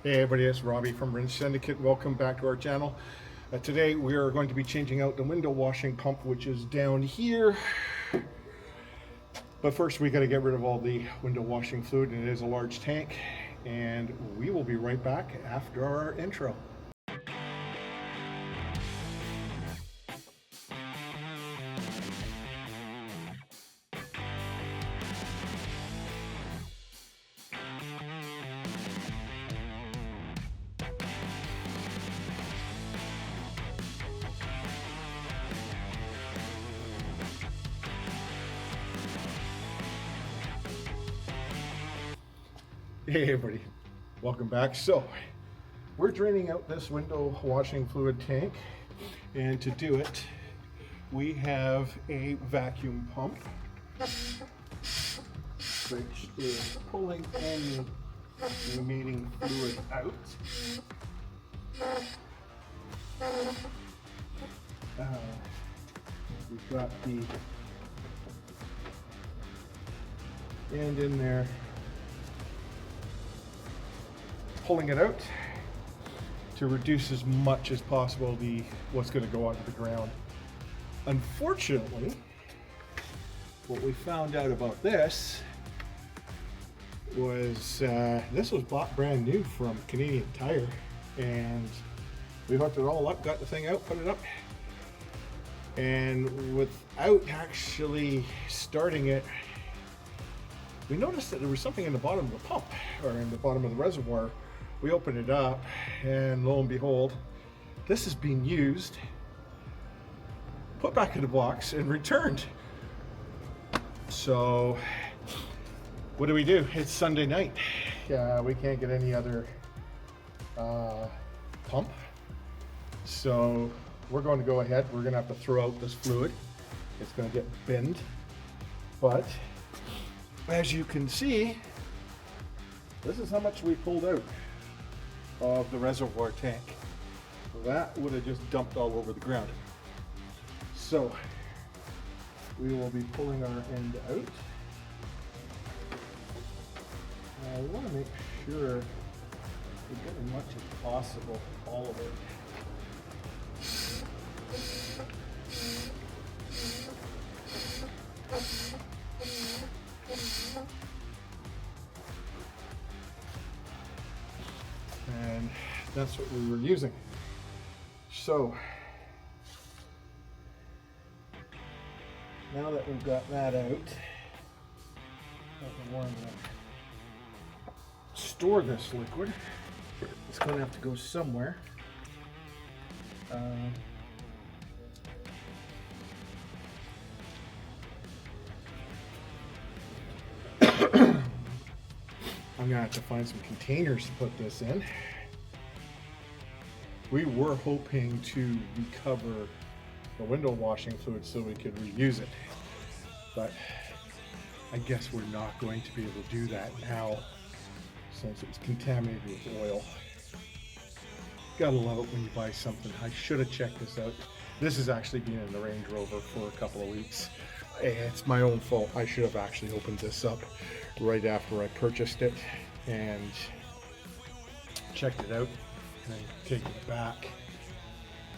Hey everybody, it's Robbie from Rinse Syndicate. Welcome back to our channel. Today we are going to be changing out the window washing pump, which is down here. But first we got to get rid of all the window washing fluid, and it is a large tank. And we will be right back after our intro. Hey everybody, welcome back. So we're draining out this window washing fluid tank, and to do it we have a vacuum pump which is pulling any remaining fluid out. We've got the end in there pulling it out to reduce as much as possible what's going to go onto the ground. Unfortunately, what we found out about this was this was bought brand new from Canadian Tire, and we hooked it all up, got the thing out, put it up, and without actually starting it, we noticed that there was something in the bottom of the pump, or in the bottom of the reservoir. We opened it up, and lo and behold, this is being used, put back in the box, and returned. So what do? It's Sunday night. We can't get any other pump. So we're going to go ahead. We're going to have to throw out this fluid. It's going to get binned. But as you can see, this is how much we pulled out of the reservoir tank. That would have just dumped all over the ground. So we will be pulling our end out. I want to make sure we get as much as possible, all of it. And that's what we were using. So now that we've got that out, I can store this liquid. It's going to have to go somewhere. I'm going to have to find some containers to put this in. We were hoping to recover the window washing fluid so we could reuse it, but I guess we're not going to be able to do that now since it's contaminated with oil. Gotta love it when you buy something. I should have checked this out. This has actually been in the Range Rover for a couple of weeks. It's my own fault. I should have actually opened this up right after I purchased it and checked it out and then taken it back.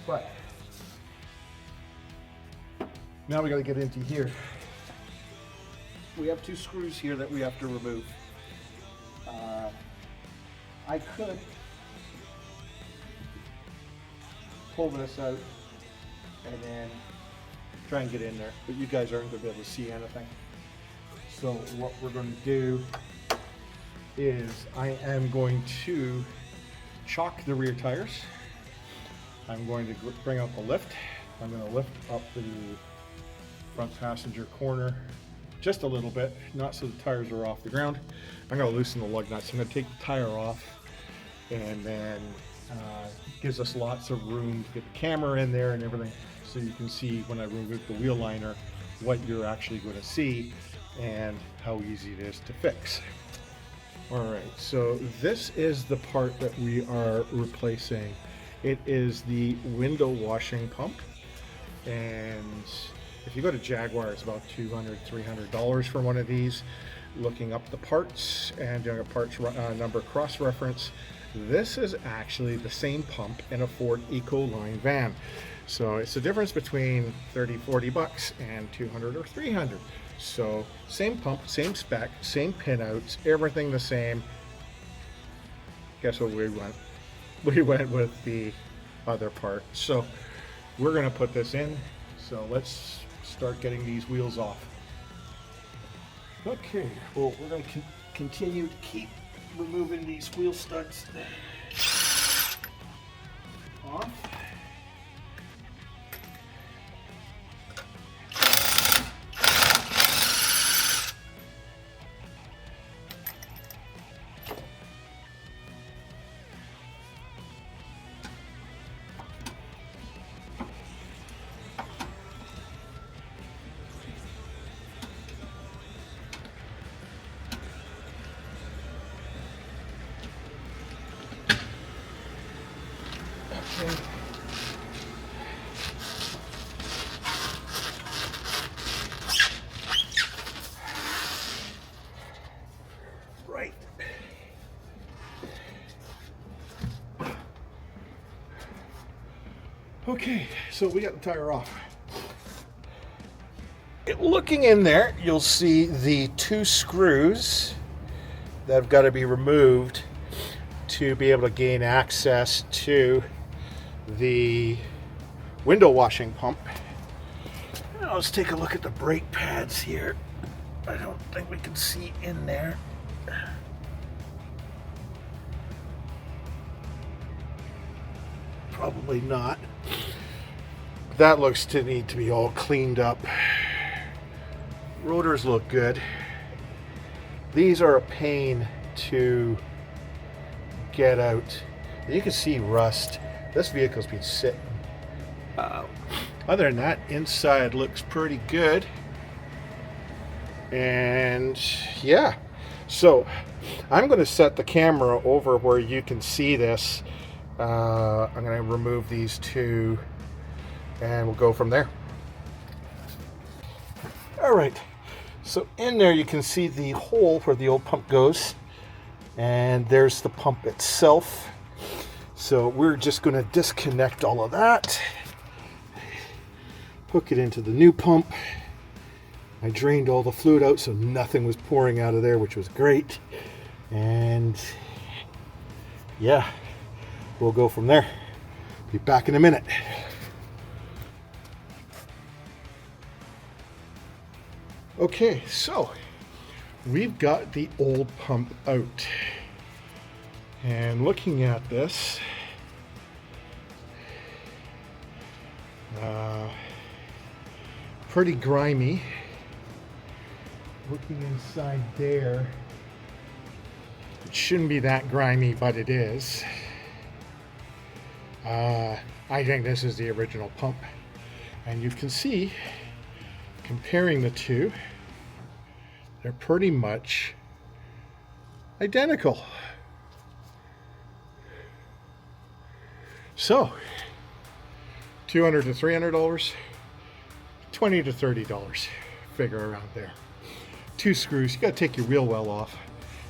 But now we got to get into here. We have two screws here that we have to remove. I could pull this out and then try and get in there, but you guys aren't going to be able to see anything. So what we're going to do is I am going to chock the rear tires. I'm going to bring out the lift. I'm going to lift up the front passenger corner just a little bit, not so the tires are off the ground. I'm going to loosen the lug nuts. I'm going to take the tire off, and then gives us lots of room to get the camera in there and everything, so you can see when I remove the wheel liner what you're actually going to see and how easy it is to fix. Alright, so this is the part that we are replacing. It is the window washing pump, and if you go to Jaguar, it's about $200, $300 for one of these. Looking up the parts and doing a parts number cross-reference, this is actually the same pump in a Ford Ecoline van. So it's the difference between 30, 40 bucks and 200 or 300. So same pump, same spec, same pinouts, everything the same. Guess what we went? We went with the other part. So we're gonna put this in. So let's start getting these wheels off. Okay, well, we're gonna continue to keep removing these wheel studs off. Right. Okay, so we got the tire off. Looking in there, you'll see the 2 screws that have got to be removed to be able to gain access to the window washing pump. Now let's take a look at the brake pads here. I don't think we can see in there. Probably not. That looks to need to be all cleaned up. Rotors look good. These are a pain to get out. You can see rust. This vehicle's been sitting. Other than that, inside looks pretty good. And yeah, so I'm going to set the camera over where you can see this. I'm going to remove these 2 and we'll go from there. All right, so in there you can see the hole where the old pump goes, and there's the pump itself. So we're just going to disconnect all of that, hook it into the new pump. I drained all the fluid out so nothing was pouring out of there, which was great. And yeah, we'll go from there. Be back in a minute. Okay, so we've got the old pump out. And looking at this, pretty grimy. Looking inside there, it shouldn't be that grimy, but it is. I think this is the original pump, and you can see, comparing the two, they're pretty much identical. So $200 to $300, $20 to $30, figure around there. 2 screws. You got to take your wheel well off,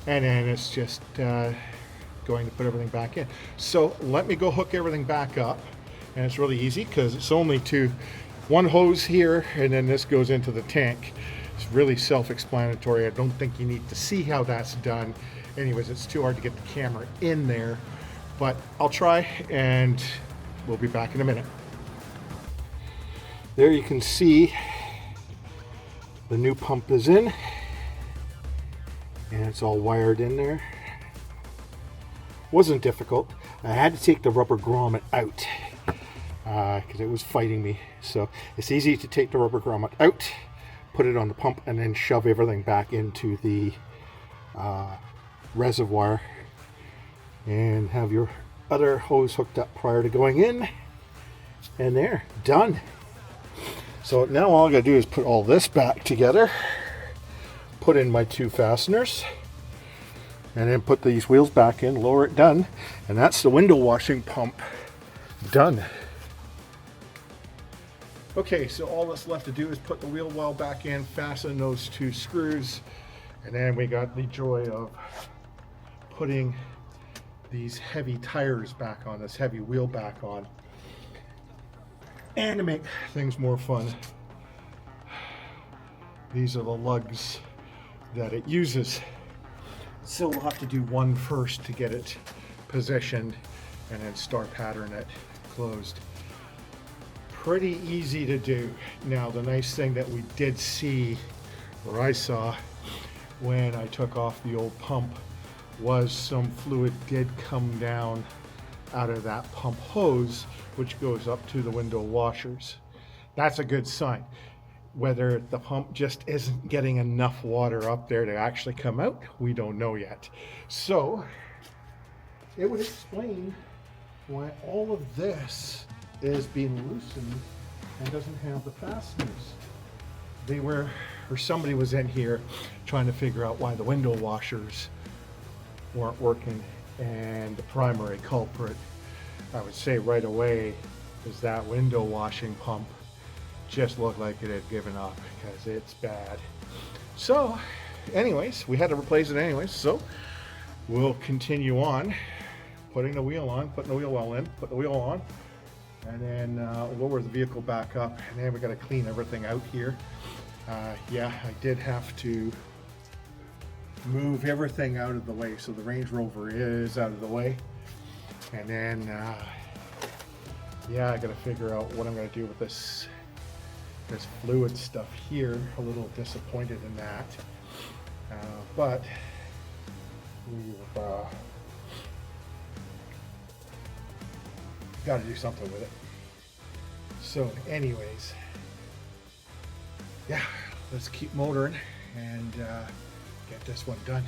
and then it's just going to put everything back in. So let me go hook everything back up, and it's really easy because it's only one hose here, and then this goes into the tank. It's really self-explanatory. I don't think you need to see how that's done. Anyways, it's too hard to get the camera in there, but I'll try, and we'll be back in a minute. There you can see the new pump is in, and it's all wired in there. Wasn't difficult. I had to take the rubber grommet out because it was fighting me. So it's easy to take the rubber grommet out, put it on the pump, and then shove everything back into the reservoir and have your other hose hooked up prior to going in, and there, done. So now all I gotta do is put all this back together, put in my 2 fasteners, and then put these wheels back in, lower it, done. And that's the window washing pump done. Okay, so all that's left to do is put the wheel well back in, fasten those 2 screws, and then we got the joy of putting these heavy tires back on, this heavy wheel back on. And to make things more fun, these are the lugs that it uses. So we'll have to do one first to get it positioned and then star pattern it closed. Pretty easy to do. Now the nice thing that we did see, or I saw, when I took off the old pump was some fluid did come down out of that pump hose, which goes up to the window washers. That's a good sign. Whether the pump just isn't getting enough water up there to actually come out, we don't know yet. So it would explain why all of this is being loosened and doesn't have the fasteners. They were, or somebody was in here trying to figure out why the window washers weren't working, and the primary culprit, I would say right away, is that window washing pump just looked like it had given up because it's bad. So anyways, we had to replace it anyways, so we'll continue on putting the wheel on, putting the wheel well in, put the wheel on, and then lower the vehicle back up, and then we got to clean everything out here. Yeah, I did have to move everything out of the way, so the Range Rover is out of the way, and then yeah, I got to figure out what I'm going to do with this fluid stuff here. A little disappointed in that, but we've got to do something with it. So anyways, yeah, let's keep motoring and get this one done.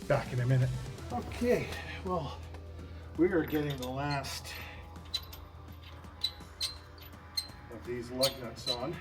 Back in a minute. Okay, well, we are getting the last of these lug nuts on.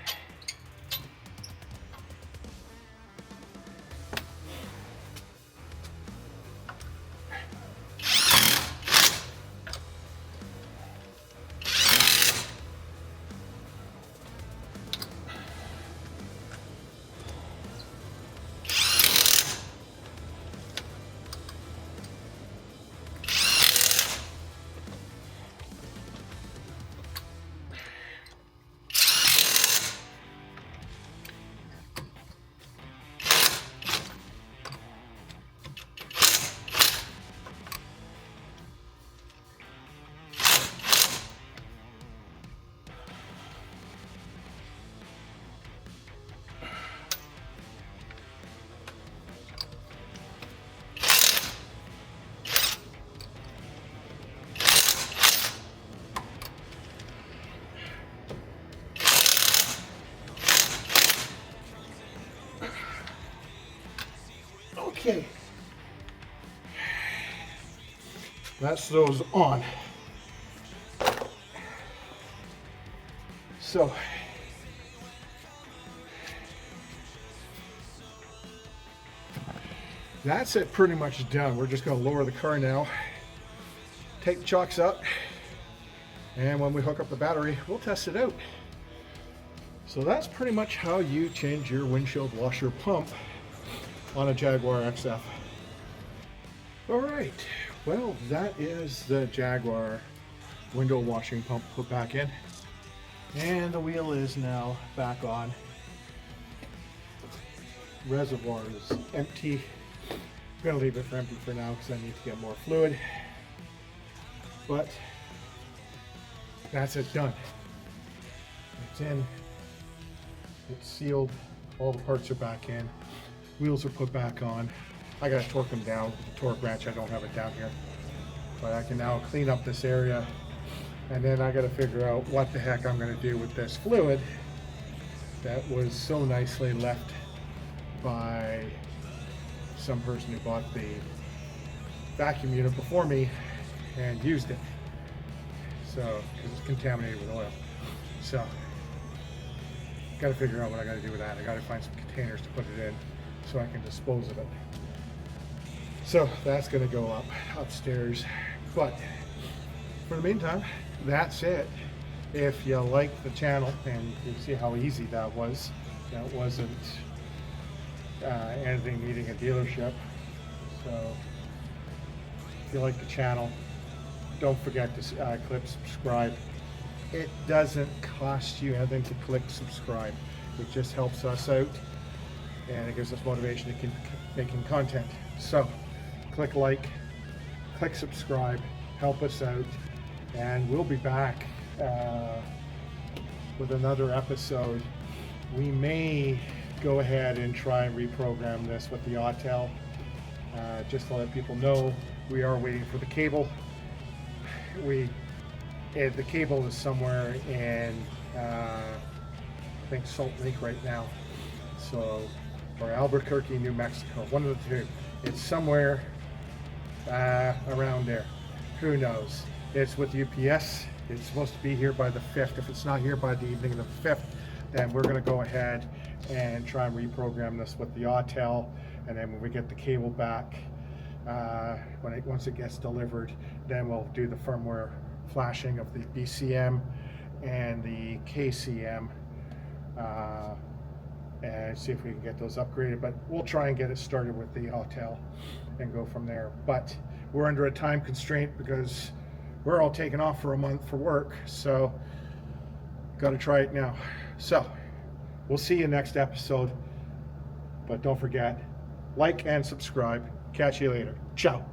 Okay, that's those on. So that's it, pretty much done. We're just going to lower the car now, take the chocks out, and when we hook up the battery, we'll test it out. So that's pretty much how you change your windshield washer pump on a Jaguar XF. All right, well, that is the Jaguar window washing pump put back in, and the wheel is now back on. Reservoir is empty. I'm gonna leave it for empty for now because I need to get more fluid, but that's it, done. It's in, it's sealed, all the parts are back in. Wheels are put back on. I gotta torque them down with the torque wrench. I don't have it down here, but I can now clean up this area, and then I gotta figure out what the heck I'm gonna do with this fluid that was so nicely left by some person who bought the vacuum unit before me and used it. So, because it's contaminated with oil. So, gotta figure out what I gotta do with that. I gotta find some containers to put it in so I can dispose of it. So that's gonna go up upstairs. But for the meantime, that's it. If you like the channel, and you see how easy that was, that wasn't anything needing a dealership. So you like the channel, don't forget to click subscribe. It doesn't cost you anything to click subscribe. It just helps us out, and it gives us motivation to keep making content. So click like, click subscribe, help us out, and we'll be back with another episode. We may go ahead and try and reprogram this with the Autel. Just to let people know, we are waiting for the cable. The cable is somewhere in I think Salt Lake right now, so, or Albuquerque, New Mexico, one of the two. It's somewhere around there. Who knows? It's with UPS. It's supposed to be here by the 5th. If it's not here by the evening of the 5th, then we're going to go ahead and try and reprogram this with the Autel, and then when we get the cable back, once it gets delivered, then we'll do the firmware flashing of the BCM and the KCM, and see if we can get those upgraded. But we'll try and get it started with the Autel and go from there. But we're under a time constraint because we're all taking off for a month for work, so got to try it now. So we'll see you next episode, but don't forget, like and subscribe. Catch you later. Ciao.